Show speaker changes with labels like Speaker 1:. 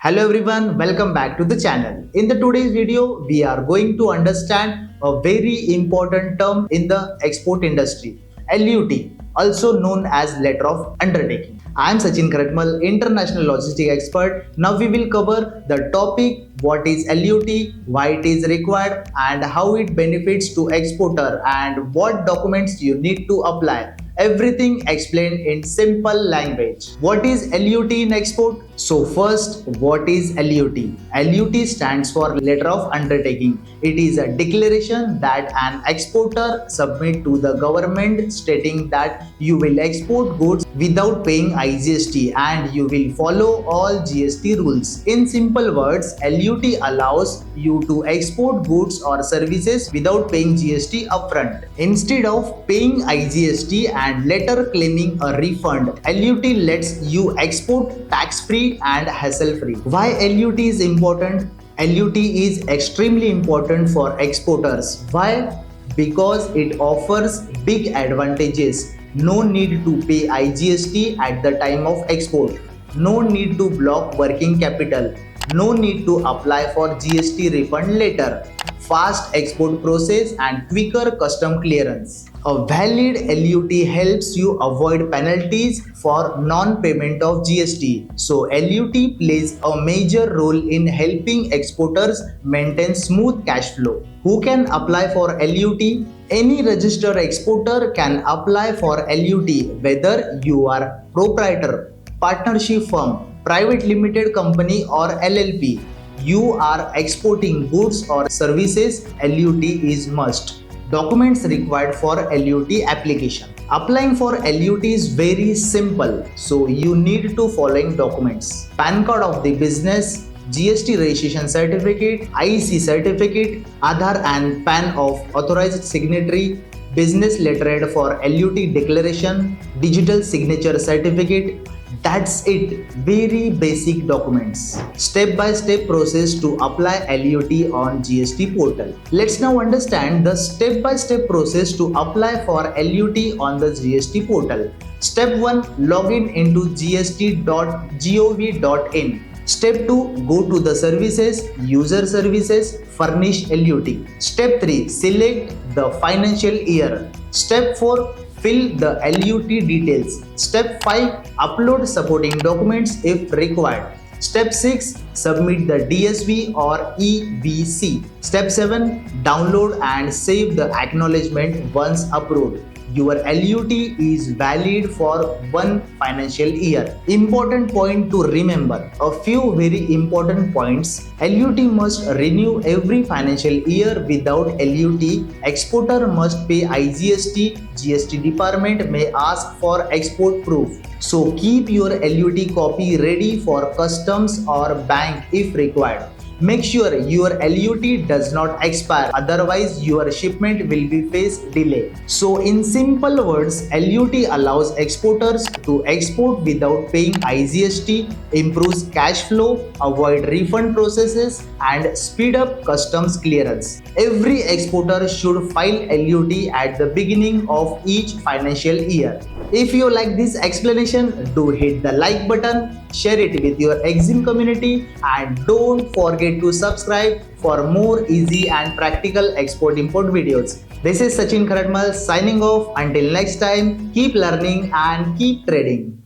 Speaker 1: Hello everyone, welcome back to the channel. In the today's video, we are going to understand a very important term in the export industry, LUT, also known as Letter of Undertaking. I am Sachin Karatmal, international logistics expert. Now we will cover the topic, what is LUT, why it is required and how it benefits to exporter and what documents you need to apply. Everything explained in simple language. What is LUT in export? So first, what is LUT? LUT stands for Letter of Undertaking. It is a declaration that an exporter submit to the government stating that you will export goods without paying IGST and you will follow all GST rules. In simple words, LUT allows you to export goods or services without paying GST upfront. Instead of paying IGST and later claiming a refund, LUT lets you export tax-free and hassle-free. Why LUT is important? LUT is extremely important for exporters. Why? Because it offers big advantages. No need to pay IGST at the time of export. No need to block working capital. No need to apply for GST refund later. Fast export process and quicker custom clearance. A valid LUT helps you avoid penalties for non-payment of GST. So LUT plays a major role in helping exporters maintain smooth cash flow. Who can apply for LUT? Any registered exporter can apply for LUT, whether you are proprietor, partnership firm, private limited company or LLP. You are exporting goods or services, LUT is must. Documents required for LUT application. Applying for LUT is very simple. So you need to following documents. PAN card of the business, GST registration certificate, IEC certificate, Aadhaar and PAN of authorized signatory, business letterhead for LUT declaration, digital signature certificate. That's it. Very basic documents. Step-by-step process to apply LUT on GST portal. Let's now understand the step-by-step process to apply for LUT on the GST portal. Step 1. Login into gst.gov.in. Step 2. Go to the services, user services, furnish LUT. Step 3. Select the financial year. Step 4. Fill the LUT details. Step 5. Upload supporting documents if required. Step 6. Submit the DSV or EVC. Step 7. Download and save the acknowledgement once approved. Your LUT is valid for 1 financial year. Important point to remember. A few very important points. LUT must renew every financial year. Without LUT, exporter must pay IGST. GST department may ask for export proof. So keep your LUT copy ready for customs or bank if required. Make sure your LUT does not expire, otherwise your shipment will be face delay. So in simple words, LUT allows exporters to export without paying IGST, improves cash flow, avoid refund processes and speed up customs clearance. Every exporter should file LUT at the beginning of each financial year. If you like this explanation, do hit the like button, share it with your EXIM community and don't forget to subscribe for more easy and practical export-import videos. This is Sachin Karatmal signing off. Until next time, keep learning and keep trading.